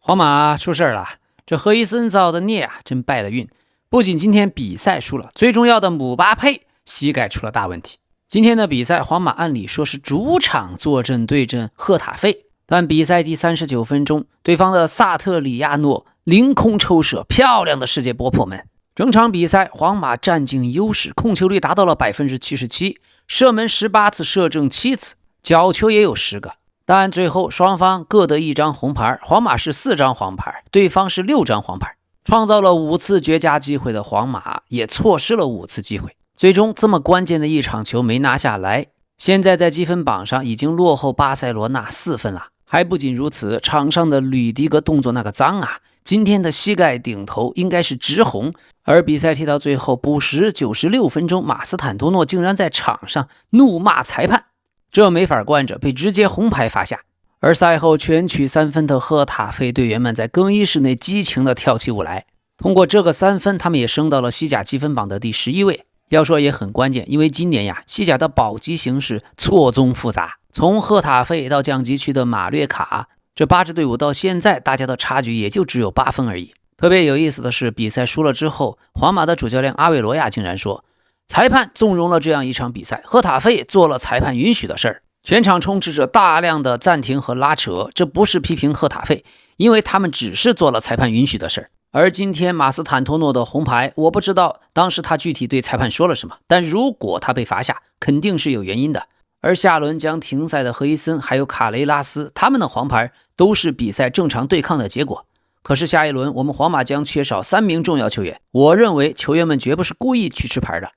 皇马出事了，这何伊森造的孽啊，真败了运。不仅今天比赛输了，最重要的姆巴佩膝盖出了大问题。今天的比赛，皇马按理说是主场坐镇对阵赫塔费，但比赛第39分钟，对方的萨特里亚诺凌空抽射，漂亮的世界波破门。整场比赛，皇马占尽优势，控球率达到了 77%， 射门18次，射正7次，角球也有10个。但最后双方各得1张红牌，皇马是4张黄牌，对方是6张黄牌。创造了5次绝佳机会的皇马也错失了5次机会，最终这么关键的一场球没拿下来，现在在积分榜上已经落后巴塞罗那4分了。还不仅如此，场上的吕迪格动作那个脏啊，今天的膝盖顶头应该是直红。而比赛踢到最后补时96分钟，马斯坦托诺竟然在场上怒骂裁判，这没法惯着，被直接红牌罚下。而赛后全取3分的赫塔费队员们在更衣室内激情地跳起舞来，通过这个3分，他们也升到了西甲积分榜的第11位。要说也很关键，因为今年呀，西甲的保级形势错综复杂，从赫塔费到降级区的马略卡，这8支队伍到现在大家的差距也就只有8分而已。特别有意思的是，比赛输了之后，皇马的主教练阿维罗亚竟然说，裁判纵容了这样一场比赛，赫塔费做了裁判允许的事儿。全场充斥着大量的暂停和拉扯，这不是批评赫塔费，因为他们只是做了裁判允许的事儿。而今天马斯坦托诺的红牌，我不知道当时他具体对裁判说了什么，但如果他被罚下，肯定是有原因的。而下轮将停赛的何伊森还有卡雷拉斯，他们的黄牌都是比赛正常对抗的结果。可是下一轮我们皇马将缺少3名重要球员，我认为球员们绝不是故意去吃牌的。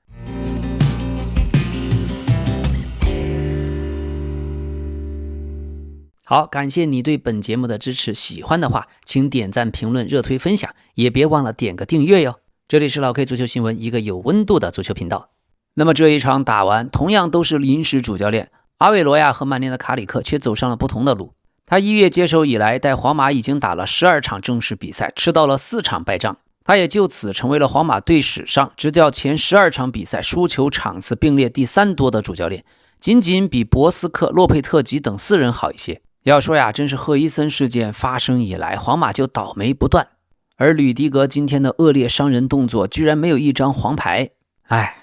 好，感谢你对本节目的支持，喜欢的话请点赞、评论、热推、分享，也别忘了点个订阅哟。这里是老 K 足球新闻，一个有温度的足球频道。那么这一场打完，同样都是临时主教练，阿维罗亚和曼联的卡里克却走上了不同的路。他1月接手以来，带皇马已经打了12场正式比赛，吃到了4场败仗，他也就此成为了皇马队史上执教前12场比赛输球场次并列第3多的主教练，仅仅比博斯克、洛佩特吉等4人好一些。要说呀，真是赫伊森事件发生以来，皇马就倒霉不断。而吕迪格今天的恶劣伤人动作居然没有1张黄牌，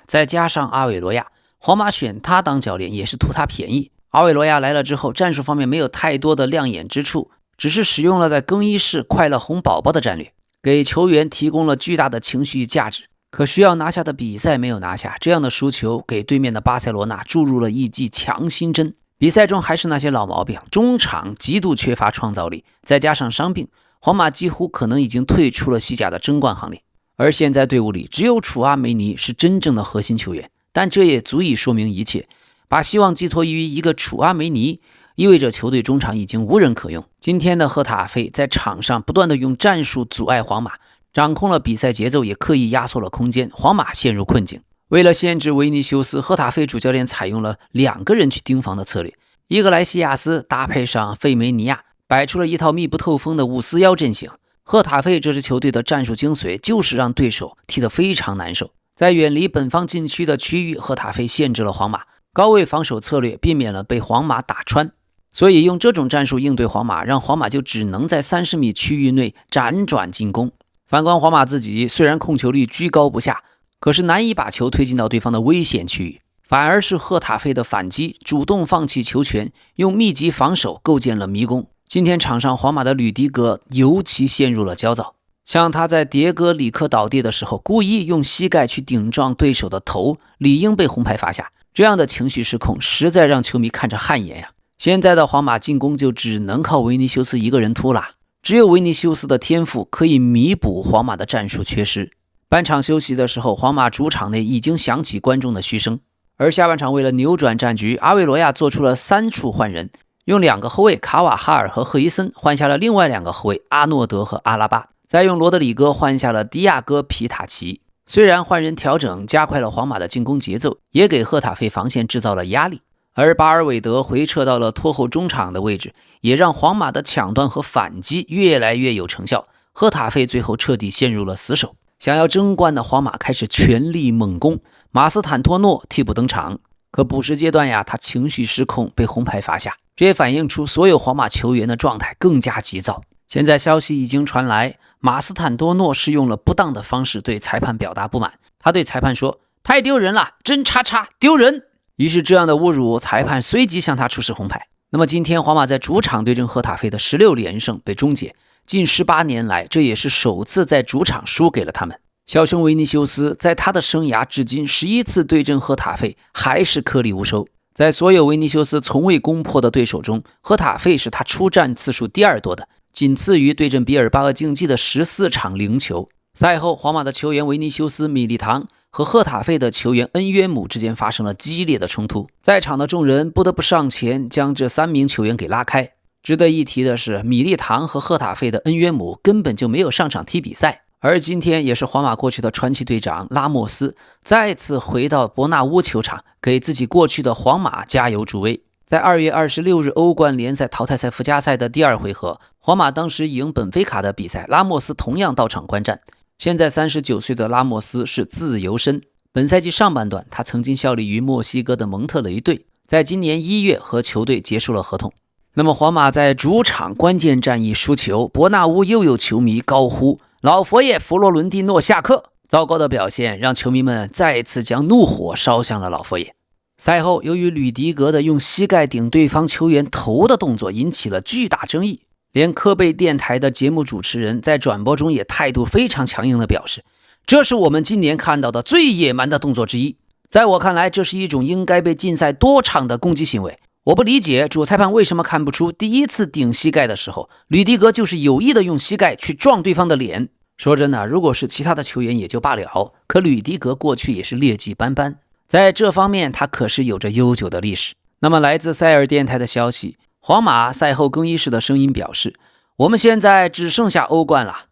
再加上阿韦罗亚，皇马选他当教练也是图他便宜。阿韦罗亚来了之后，战术方面没有太多的亮眼之处，只是使用了在更衣室快乐哄宝宝的战略，给球员提供了巨大的情绪价值。可需要拿下的比赛没有拿下，这样的输球给对面的巴塞罗那注入了一剂强心针。比赛中还是那些老毛病，中场极度缺乏创造力，再加上伤病，皇马几乎可能已经退出了西甲的争冠行列。而现在队伍里只有楚阿梅尼是真正的核心球员，但这也足以说明一切。把希望寄托于一个楚阿梅尼，意味着球队中场已经无人可用。今天的赫塔费在场上不断的用战术阻碍皇马，掌控了比赛节奏，也刻意压缩了空间，皇马陷入困境。为了限制维尼修斯，赫塔费主教练采用了2个人去盯防的策略，伊格莱西亚斯搭配上费梅尼亚，摆出了一套密不透风的541阵型。赫塔费这支球队的战术精髓就是让对手踢得非常难受，在远离本方禁区的区域，赫塔费限制了皇马，高位防守策略避免了被皇马打穿，所以用这种战术应对皇马，让皇马就只能在30米区域内辗转进攻。反观皇马自己，虽然控球率居高不下，可是难以把球推进到对方的危险区域，反而是赫塔费的反击，主动放弃球权，用密集防守构建了迷宫。今天场上皇马的吕迪格尤其陷入了焦躁，像他在迭戈里克倒地的时候，故意用膝盖去顶撞对手的头，理应被红牌罚下。这样的情绪失控实在让球迷看着汗颜呀。现在的皇马进攻就只能靠维尼修斯一个人突了，只有维尼修斯的天赋可以弥补皇马的战术缺失。半场休息的时候，皇马主场内已经响起观众的嘘声，而下半场为了扭转战局，阿维罗亚做出了3处换人，用2个后卫卡瓦哈尔和赫伊森换下了另外2个后卫阿诺德和阿拉巴，再用罗德里戈换下了迪亚哥皮塔奇。虽然换人调整加快了皇马的进攻节奏，也给赫塔费防线制造了压力，而巴尔韦德回撤到了拖后中场的位置，也让皇马的抢断和反击越来越有成效。赫塔费最后彻底陷入了死守，想要争冠的皇马开始全力猛攻，马斯坦托诺替补登场，可补时阶段呀，他情绪失控被红牌罚下，这也反映出所有皇马球员的状态更加急躁。现在消息已经传来，马斯坦多诺是用了不当的方式对裁判表达不满。他对裁判说：“太丢人了，真叉叉丢人。”于是这样的侮辱，裁判随即向他出示红牌。那么今天皇马在主场对阵赫塔菲的16连胜被终结，近18年来这也是首次在主场输给了他们。小熊维尼修斯在他的生涯至今11次对阵赫塔菲还是颗粒无收。在所有维尼修斯从未攻破的对手中，赫塔菲是他出战次数第2多的，仅次于对阵比尔巴鄂竞技的14场0球。赛后，皇马的球员维尼修斯、米利唐和赫塔费的球员恩约姆之间发生了激烈的冲突，在场的众人不得不上前将这3名球员给拉开。值得一提的是，米利唐和赫塔费的恩约姆根本就没有上场踢比赛。而今天也是皇马过去的传奇队长拉莫斯再次回到伯纳乌球场，给自己过去的皇马加油助威。在2月26日欧冠联赛淘汰赛附加赛的第2回合，皇马当时赢本菲卡的比赛，拉莫斯同样到场观战。现在39岁的拉莫斯是自由身，本赛季上半段他曾经效力于墨西哥的蒙特雷队，在今年1月和球队结束了合同。那么皇马在主场关键战役输球，伯纳乌又有球迷高呼老佛爷弗洛伦蒂诺下课，糟糕的表现让球迷们再次将怒火烧向了老佛爷。赛后，由于吕迪格的用膝盖顶对方球员头的动作引起了巨大争议，连科贝电台的节目主持人在转播中也态度非常强硬地表示，这是我们今年看到的最野蛮的动作之一。在我看来，这是一种应该被禁赛多场的攻击行为。我不理解主裁判为什么看不出第一次顶膝盖的时候，吕迪格就是有意的用膝盖去撞对方的脸。说真的，如果是其他的球员也就罢了，可吕迪格过去也是劣迹斑斑，在这方面他可是有着悠久的历史。那么来自塞尔电台的消息，皇马赛后更衣室的声音表示，我们现在只剩下欧冠了。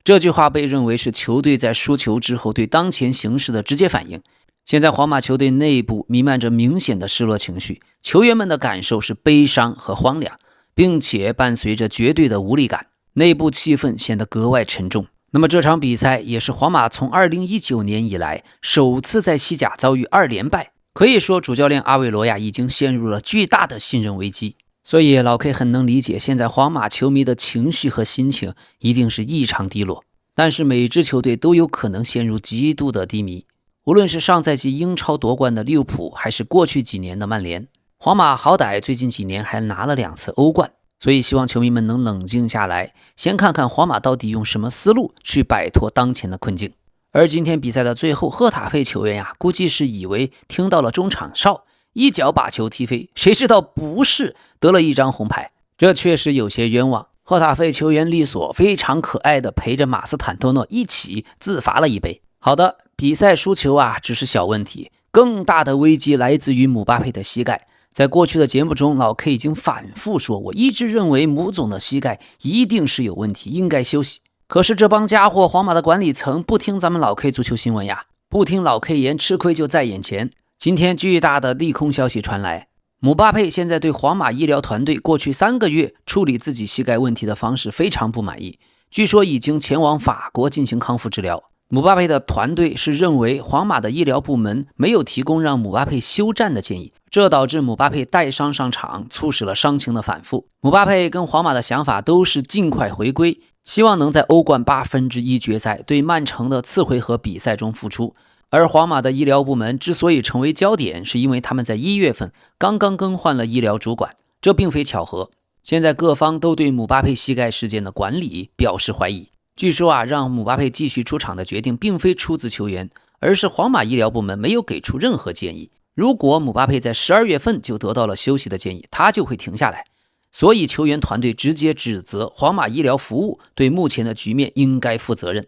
这句话被认为是球队在输球之后对当前形势的直接反应。现在皇马球队内部弥漫着明显的失落情绪，球员们的感受是悲伤和荒凉，并且伴随着绝对的无力感，内部气氛显得格外沉重。那么这场比赛也是皇马从2019年以来首次在西甲遭遇2连败，可以说主教练阿维罗亚已经陷入了巨大的信任危机。所以老 K 很能理解现在皇马球迷的情绪和心情一定是异常低落，但是每支球队都有可能陷入极度的低迷。无论是上赛季英超夺冠的利物浦，还是过去几年的曼联，皇马好歹最近几年还拿了2次欧冠，所以希望球迷们能冷静下来，先看看皇马到底用什么思路去摆脱当前的困境。而今天比赛的最后，赫塔费球员估计是以为听到了中场哨，一脚把球踢飞，谁知道不是，得了1张红牌，这确实有些冤枉。赫塔费球员利索非常可爱的陪着马斯坦多诺一起自罚了1杯。好的，比赛输球只是小问题，更大的危机来自于姆巴佩的膝盖。在过去的节目中，老 K 已经反复说，我一直认为姆总的膝盖一定是有问题，应该休息。可是这帮家伙，皇马的管理层不听咱们老 K 足球新闻呀，不听老 K 言，吃亏就在眼前。今天巨大的利空消息传来，姆巴佩现在对皇马医疗团队过去3个月处理自己膝盖问题的方式非常不满意，据说已经前往法国进行康复治疗。姆巴佩的团队是认为皇马的医疗部门没有提供让姆巴佩休战的建议，这导致姆巴佩带伤上场，促使了伤情的反复。姆巴佩跟皇马的想法都是尽快回归，希望能在欧冠1/8决赛对曼城的次回合比赛中复出。而皇马的医疗部门之所以成为焦点，是因为他们在1月份刚刚更换了医疗主管，这并非巧合。现在各方都对姆巴佩膝盖事件的管理表示怀疑。据说让姆巴佩继续出场的决定并非出自球员，而是皇马医疗部门没有给出任何建议。如果姆巴佩在12月份就得到了休息的建议，他就会停下来。所以球员团队直接指责皇马医疗服务对目前的局面应该负责任。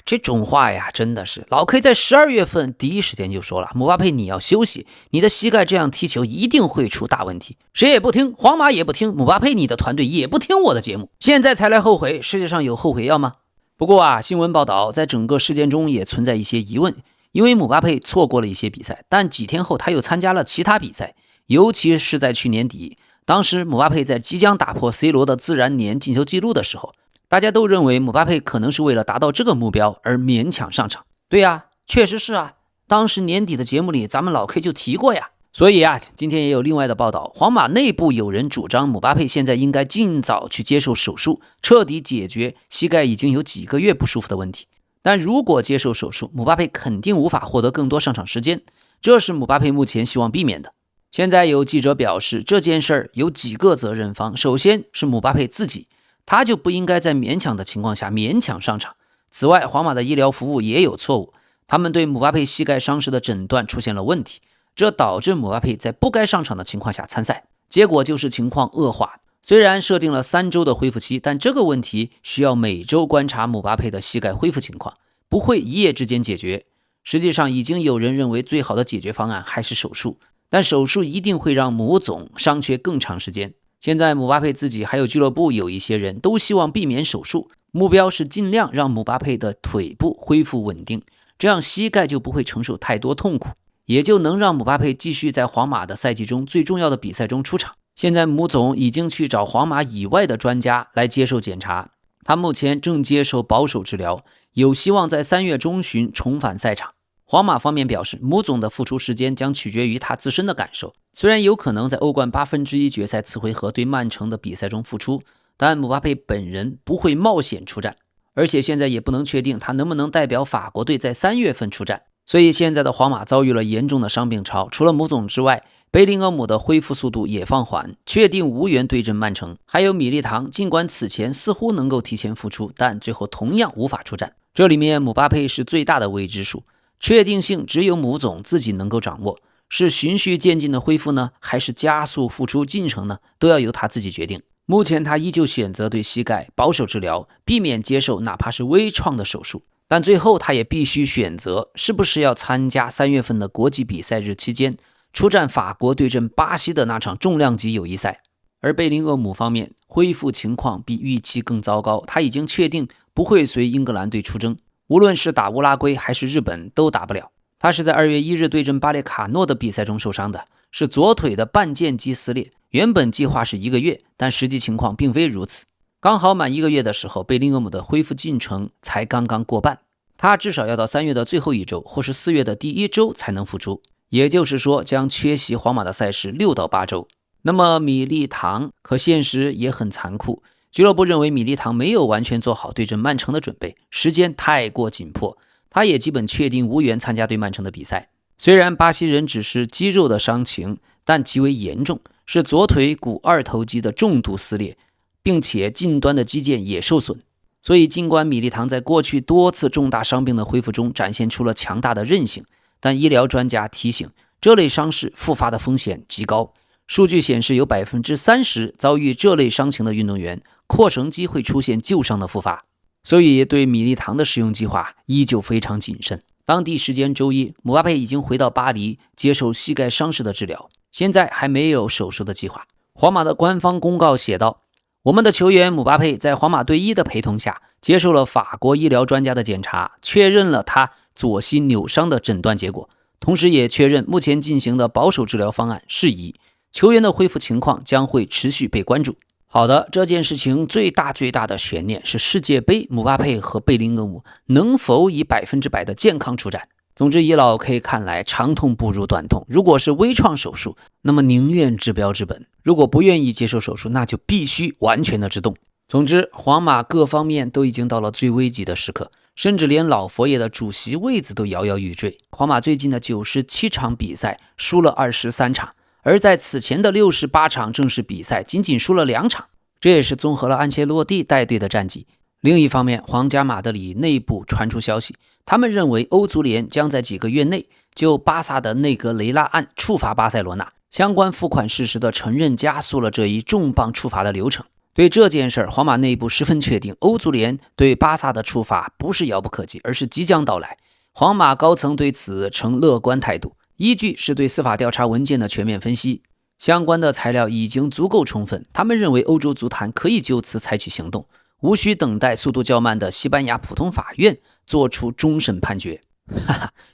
这种话呀，真的是老 K 在12月份第一时间就说了，姆巴佩你要休息，你的膝盖这样踢球一定会出大问题。谁也不听，皇马也不听，姆巴佩你的团队也不听我的节目，现在才来后悔，世界上有后悔药吗？不过新闻报道在整个事件中也存在一些疑问，因为姆巴佩错过了一些比赛，但几天后他又参加了其他比赛，尤其是在去年底，当时姆巴佩在即将打破 C 罗的自然年进球纪录的时候，大家都认为姆巴佩可能是为了达到这个目标而勉强上场。对呀，确实是当时年底的节目里咱们老 K 就提过呀，所以今天也有另外的报道，皇马内部有人主张姆巴佩现在应该尽早去接受手术，彻底解决膝盖已经有几个月不舒服的问题。但如果接受手术，姆巴佩肯定无法获得更多上场时间，这是姆巴佩目前希望避免的。现在有记者表示，这件事儿有几个责任方，首先是姆巴佩自己，他就不应该在勉强的情况下勉强上场。此外，皇马的医疗服务也有错误，他们对姆巴佩膝盖伤势的诊断出现了问题，这导致姆巴佩在不该上场的情况下参赛，结果就是情况恶化。虽然设定了3周的恢复期，但这个问题需要每周观察姆巴佩的膝盖恢复情况，不会一夜之间解决。实际上已经有人认为最好的解决方案还是手术，但手术一定会让姆总伤缺更长时间。现在姆巴佩自己还有俱乐部有一些人都希望避免手术，目标是尽量让姆巴佩的腿部恢复稳定，这样膝盖就不会承受太多痛苦，也就能让姆巴佩继续在皇马的赛季中最重要的比赛中出场。现在姆总已经去找皇马以外的专家来接受检查，他目前正接受保守治疗，有希望在3月中旬重返赛场。皇马方面表示，姆总的复出时间将取决于他自身的感受，虽然有可能在欧冠1/8决赛次回合对曼城的比赛中复出，但姆巴佩本人不会冒险出战，而且现在也不能确定他能不能代表法国队在3月份出战。所以现在的皇马遭遇了严重的伤病潮，除了姆总之外，贝林厄姆的恢复速度也放缓，确定无缘对阵曼城。还有米利唐，尽管此前似乎能够提前复出，但最后同样无法出战。这里面姆巴佩是最大的未知数，确定性只有姆总自己能够掌握，是循序渐进的恢复呢，还是加速复出进程呢，都要由他自己决定。目前他依旧选择对膝盖保守治疗，避免接受哪怕是微创的手术，但最后他也必须选择是不是要参加3月份的国际比赛日期间出战法国对阵巴西的那场重量级友谊赛。而贝林厄姆方面恢复情况比预期更糟糕，他已经确定不会随英格兰队出征，无论是打乌拉圭还是日本都打不了。他是在2月1日对阵巴列卡诺的比赛中受伤的，是左腿的半腱肌撕裂，原本计划是1个月，但实际情况并非如此。刚好满1个月的时候，贝林厄姆的恢复进程才刚刚过半，他至少要到3月的最后1周，或是4月的第1周才能复出，也就是说将缺席皇马的赛事6到8周。那么米利唐，可现实也很残酷，俱乐部认为米利唐没有完全做好对阵曼城的准备，时间太过紧迫，他也基本确定无缘参加对曼城的比赛。虽然巴西人只是肌肉的伤情，但极为严重，是左腿股二头肌的重度撕裂，并且近端的肌腱也受损。所以尽管米利唐在过去多次重大伤病的恢复中展现出了强大的韧性，但医疗专家提醒，这类伤势复发的风险极高。数据显示，有 30% 遭遇这类伤情的运动员，扩成肌会出现旧伤的复发。所以对米利唐的使用计划依旧非常谨慎。当地时间周一，姆巴佩已经回到巴黎接受膝盖伤势的治疗，现在还没有手术的计划。皇马的官方公告写道，我们的球员姆巴佩在皇马队医的陪同下接受了法国医疗专家的检查，确认了他左膝扭伤的诊断结果，同时也确认目前进行的保守治疗方案适宜，球员的恢复情况将会持续被关注。好的，这件事情最大的悬念是世界杯，姆巴佩和贝林厄姆能否以100%的健康出战。总之，以老 K 看来，长痛不如短痛。如果是微创手术，那么宁愿治标治本；如果不愿意接受手术，那就必须完全的制动。总之，皇马各方面都已经到了最危急的时刻，甚至连老佛爷的主席位子都摇摇欲坠。皇马最近的97场比赛输了23场，而在此前的68场正式比赛仅仅输了2场，这也是综合了安切洛蒂带队的战绩。另一方面，皇家马德里内部传出消息，他们认为欧足联将在几个月内就巴萨的内格雷拉案处罚巴塞罗那，相关付款事实的承认加速了这一重磅处罚的流程。对这件事，皇马内部十分确定，欧足联对巴萨的处罚不是遥不可及，而是即将到来。皇马高层对此呈乐观态度，依据是对司法调查文件的全面分析，相关的材料已经足够充分，他们认为欧洲足坛可以就此采取行动，无需等待速度较慢的西班牙普通法院做出终审判决。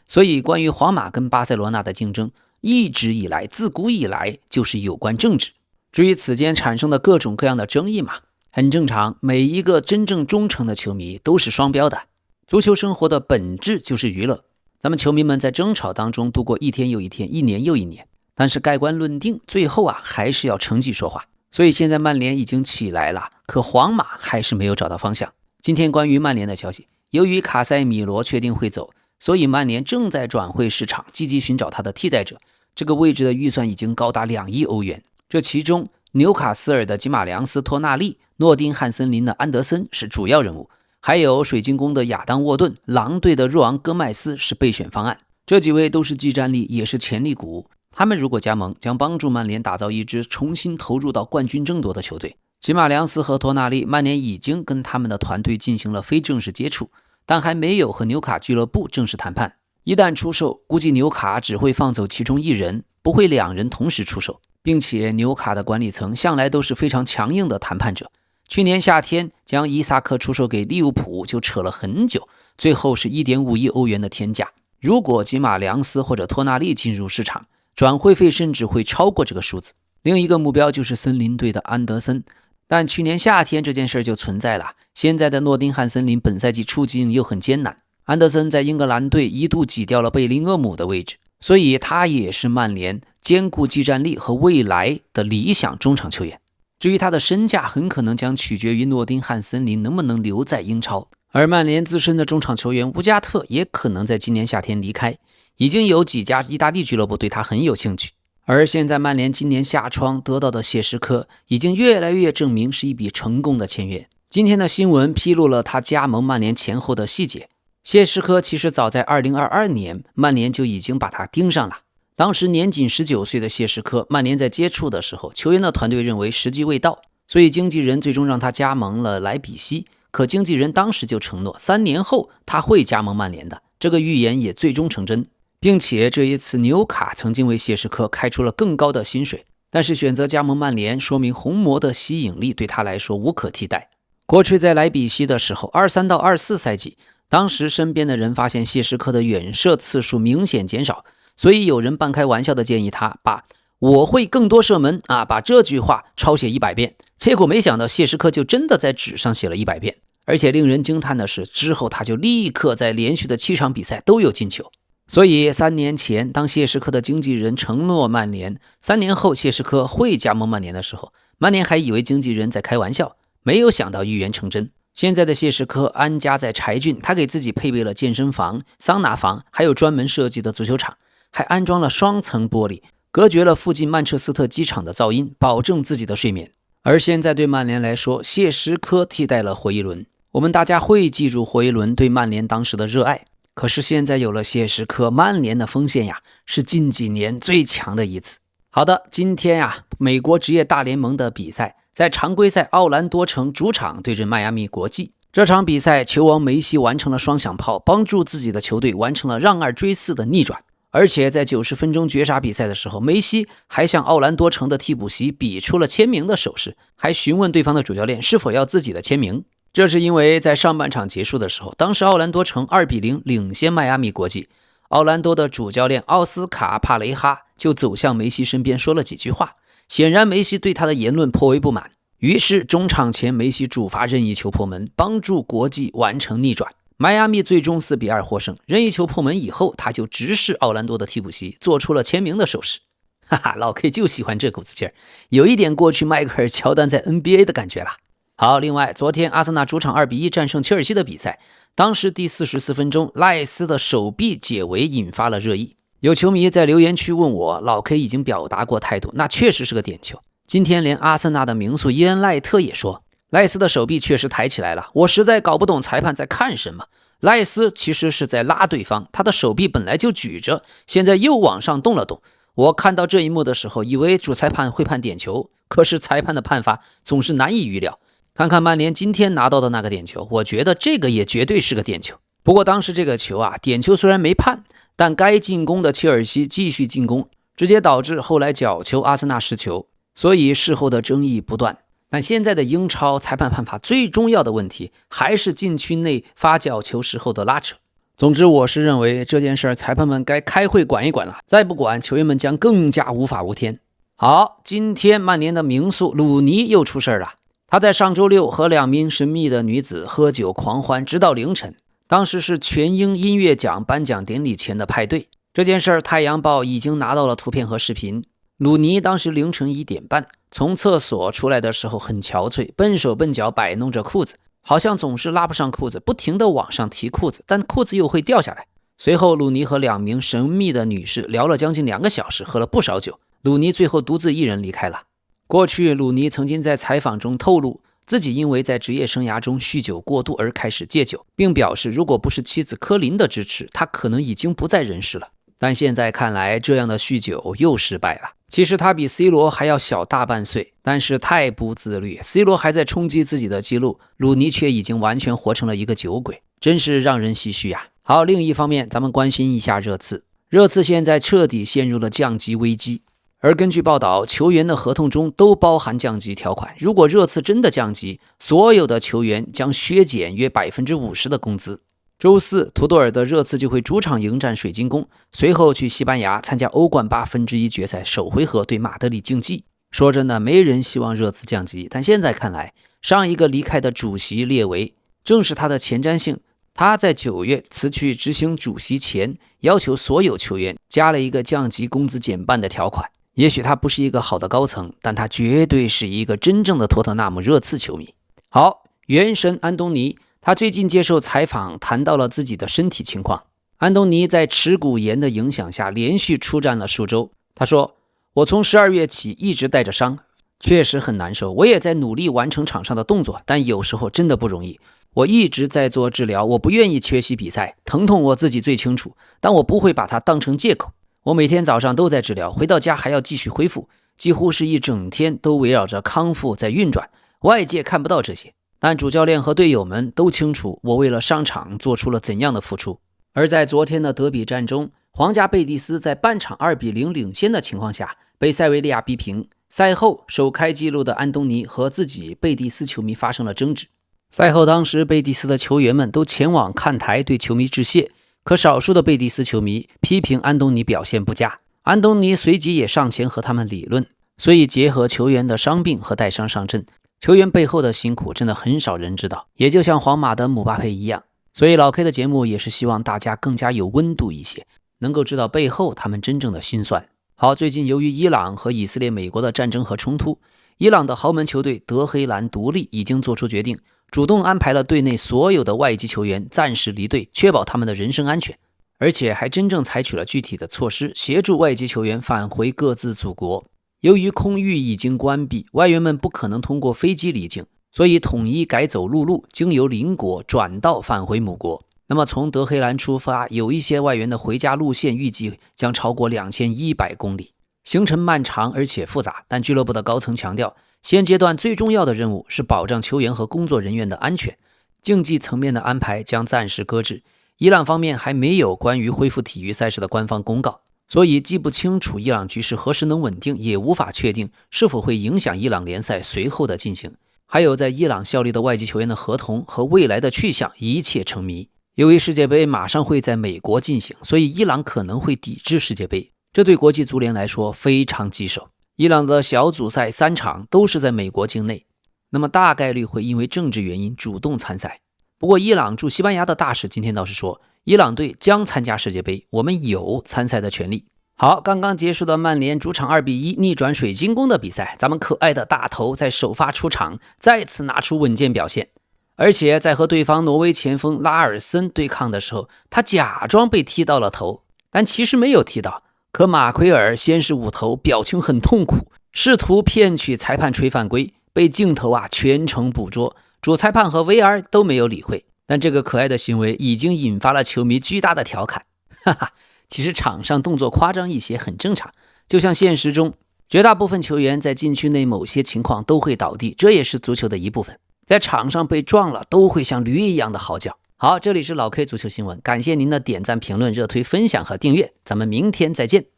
所以关于皇马跟巴塞罗那的竞争，一直以来自古以来就是有关政治。至于此间产生的各种各样的争议嘛，很正常，每一个真正忠诚的球迷都是双标的。足球生活的本质就是娱乐，咱们球迷们在争吵当中度过一天又一天，一年又一年，但是盖棺论定，最后还是要成绩说话。所以现在曼联已经起来了，可皇马还是没有找到方向。今天关于曼联的消息，由于卡塞米罗确定会走，所以曼联正在转会市场积极寻找他的替代者。这个位置的预算已经高达2亿欧元，这其中纽卡斯尔的吉马良斯·托纳利、诺丁汉森林的安德森是主要人物，还有水晶宫的亚当·沃顿、狼队的若昂·戈麦斯是备选方案。这几位都是技战力，也是潜力股，他们如果加盟，将帮助曼联打造一支重新投入到冠军争夺的球队。吉马良斯和托纳利，曼联已经跟他们的团队进行了非正式接触，但还没有和纽卡俱乐部正式谈判。一旦出售，估计纽卡只会放走其中一人，不会2人同时出售，并且纽卡的管理层向来都是非常强硬的谈判者。去年夏天将伊萨克出售给利物浦就扯了很久，最后是 1.5 亿欧元的天价。如果吉马良斯或者托纳利进入市场，转会费甚至会超过这个数字。另一个目标就是森林队的安德森，但去年夏天这件事就存在了。现在的诺丁汉森林本赛季处境又很艰难，安德森在英格兰队一度挤掉了贝林厄姆的位置，所以他也是曼联兼顾技战力和未来的理想中场球员。至于他的身价，很可能将取决于诺丁汉森林能不能留在英超，而曼联自身的中场球员乌加特也可能在今年夏天离开，已经有几家意大利俱乐部对他很有兴趣。而现在曼联今年夏窗得到的谢什科已经越来越证明是一笔成功的签约。今天的新闻披露了他加盟曼联前后的细节。谢什科其实早在2022年曼联就已经把他盯上了，当时年仅19岁的谢什科，曼联在接触的时候，球员的团队认为时机未到，所以经纪人最终让他加盟了莱比锡。可经纪人当时就承诺3年后他会加盟曼联的，这个预言也最终成真，并且这一次纽卡曾经为谢什科开出了更高的薪水，但是选择加盟曼联，说明红魔的吸引力对他来说无可替代。过去在莱比锡的时候，23到24赛季，当时身边的人发现谢什科的远射次数明显减少，所以有人半开玩笑的建议他把我会更多射门把这句话抄写100遍，结果没想到谢什科就真的在纸上写了100遍，而且令人惊叹的是，之后他就立刻在连续的7场比赛都有进球。所以3年前当谢什科的经纪人承诺曼联3年后谢什科会加盟曼联的时候，曼联还以为经纪人在开玩笑，没有想到预言成真。现在的谢什科安家在柴郡，他给自己配备了健身房、桑拿房，还有专门设计的足球场，还安装了双层玻璃，隔绝了附近曼彻斯特机场的噪音，保证自己的睡眠。而现在对曼联来说，谢什科替代了霍伊伦，我们大家会记住霍伊伦对曼联当时的热爱，可是现在有了谢什科，曼联的锋线是近几年最强的一次。好的，今天美国职业大联盟的比赛，在常规赛奥兰多城主场对阵迈阿密国际。这场比赛球王梅西完成了双响炮，帮助自己的球队完成了让2追4的逆转。而且在90分钟绝杀比赛的时候，梅西还向奥兰多城的替补席比出了签名的手势，还询问对方的主教练是否要自己的签名。这是因为在上半场结束的时候，当时奥兰多城2-0领先迈阿密国际，奥兰多的主教练奥斯卡帕雷哈就走向梅西身边说了几句话，显然梅西对他的言论颇为不满。于是中场前梅西主罚任意球破门，帮助国际完成逆转。迈阿密最终4-2获胜。任意球破门以后，他就直视奥兰多的替补席，做出了签名的手势。哈哈，老 K 就喜欢这股子劲儿，有一点过去迈克尔乔丹在 NBA 的感觉了。好，另外昨天阿森纳主场2-1战胜切尔西的比赛，当时第44分钟赖斯的手臂解围引发了热议。有球迷在留言区问我，老 K 已经表达过态度，那确实是个点球。今天连阿森纳的名宿伊恩赖特也说，赖斯的手臂确实抬起来了，我实在搞不懂裁判在看什么。赖斯其实是在拉对方，他的手臂本来就举着，现在又往上动了动。我看到这一幕的时候，以为主裁判会判点球，可是裁判的判罚总是难以预料。看看曼联今天拿到的那个点球，我觉得这个也绝对是个点球。不过当时这个球点球虽然没判，但该进攻的切尔西继续进攻，直接导致后来角球阿森纳失球，所以事后的争议不断。但现在的英超裁判判罚最重要的问题还是禁区内发角球时候的拉扯。总之我是认为这件事裁判们该开会管一管了，再不管球员们将更加无法无天。好，今天曼联的名宿鲁尼又出事了。他在上周六和2名神秘的女子喝酒狂欢直到凌晨，当时是全英音乐奖颁奖典礼前的派对。这件事儿，《太阳报》已经拿到了图片和视频。鲁尼当时凌晨1点半从厕所出来的时候很憔悴，笨手笨脚摆弄着裤子，好像总是拉不上裤子，不停地往上提裤子，但裤子又会掉下来。随后，鲁尼和2名神秘的女士聊了将近2个小时，喝了不少酒。鲁尼最后独自一人离开了。过去，鲁尼曾经在采访中透露，自己因为在职业生涯中酗酒过度而开始戒酒，并表示如果不是妻子科林的支持，他可能已经不在人世了。但现在看来，这样的酗酒又失败了。其实他比 C 罗还要小大半岁，但是太不自律。C 罗还在冲击自己的记录，鲁尼却已经完全活成了一个酒鬼，真是让人唏嘘呀。好，另一方面，咱们关心一下热刺。热刺现在彻底陷入了降级危机，而根据报道，球员的合同中都包含降级条款。如果热刺真的降级，所有的球员将削减约 50% 的工资。周四，图多尔的热刺就会主场迎战水晶宫，随后去西班牙参加欧冠1/8决赛首回合对马德里竞技。说真的，没人希望热刺降级，但现在看来，上一个离开的主席列维正是他的前瞻性。他在9月辞去执行主席前，要求所有球员加了一个降级工资减半的条款。也许他不是一个好的高层，但他绝对是一个真正的托特纳姆热刺球迷。好，元神安东尼。他最近接受采访，谈到了自己的身体情况。安东尼在耻骨炎的影响下连续出战了数周。他说，我从12月起一直带着伤，确实很难受。我也在努力完成场上的动作，但有时候真的不容易。我一直在做治疗，我不愿意缺席比赛，疼痛我自己最清楚，但我不会把它当成借口。我每天早上都在治疗，回到家还要继续恢复，几乎是一整天都围绕着康复在运转，外界看不到这些。但主教练和队友们都清楚我为了上场做出了怎样的付出。而在昨天的德比战中，皇家贝蒂斯在半场2-0领先的情况下被塞维利亚逼平。赛后，首开纪录的安东尼和自己贝蒂斯球迷发生了争执。赛后，当时贝蒂斯的球员们都前往看台对球迷致谢，可少数的贝蒂斯球迷批评安东尼表现不佳。安东尼随即也上前和他们理论。所以结合球员的伤病和带伤上阵，球员背后的辛苦真的很少人知道，也就像皇马的姆巴佩一样。所以老 K 的节目也是希望大家更加有温度一些，能够知道背后他们真正的辛酸。好，最近由于伊朗和以色列、美国的战争和冲突，伊朗的豪门球队德黑兰独立已经做出决定，主动安排了队内所有的外籍球员暂时离队，确保他们的人身安全，而且还真正采取了具体的措施，协助外籍球员返回各自祖国。由于空域已经关闭，外援们不可能通过飞机离境，所以统一改走陆路，经由邻国转道返回母国。那么从德黑兰出发，有一些外援的回家路线预计将超过2100公里，行程漫长而且复杂。但俱乐部的高层强调，现阶段最重要的任务是保障球员和工作人员的安全，竞技层面的安排将暂时搁置。伊朗方面还没有关于恢复体育赛事的官方公告，所以既不清楚伊朗局势何时能稳定，也无法确定是否会影响伊朗联赛随后的进行。还有在伊朗效力的外籍球员的合同和未来的去向一切成谜。由于世界杯马上会在美国进行，所以伊朗可能会抵制世界杯，这对国际足联来说非常棘手。伊朗的小组赛3场都是在美国境内，那么大概率会因为政治原因主动参赛。不过伊朗驻西班牙的大使今天倒是说，伊朗队将参加世界杯，我们有参赛的权利。好，刚刚结束的曼联主场2-1逆转水晶宫的比赛，咱们可爱的大头在首发出场再次拿出稳健表现，而且在和对方挪威前锋拉尔森对抗的时候，他假装被踢到了头，但其实没有踢到。可马奎尔先是捂头，表情很痛苦，试图骗取裁判吹犯规，被镜头全程捕捉，主裁判和 VR 都没有理会。但这个可爱的行为已经引发了球迷巨大的调侃。哈哈，其实场上动作夸张一些很正常，就像现实中绝大部分球员在禁区内某些情况都会倒地，这也是足球的一部分。在场上被撞了都会像驴一样的嚎叫。好，这里是老 K 足球新闻，感谢您的点赞、评论、热推、分享和订阅，咱们明天再见。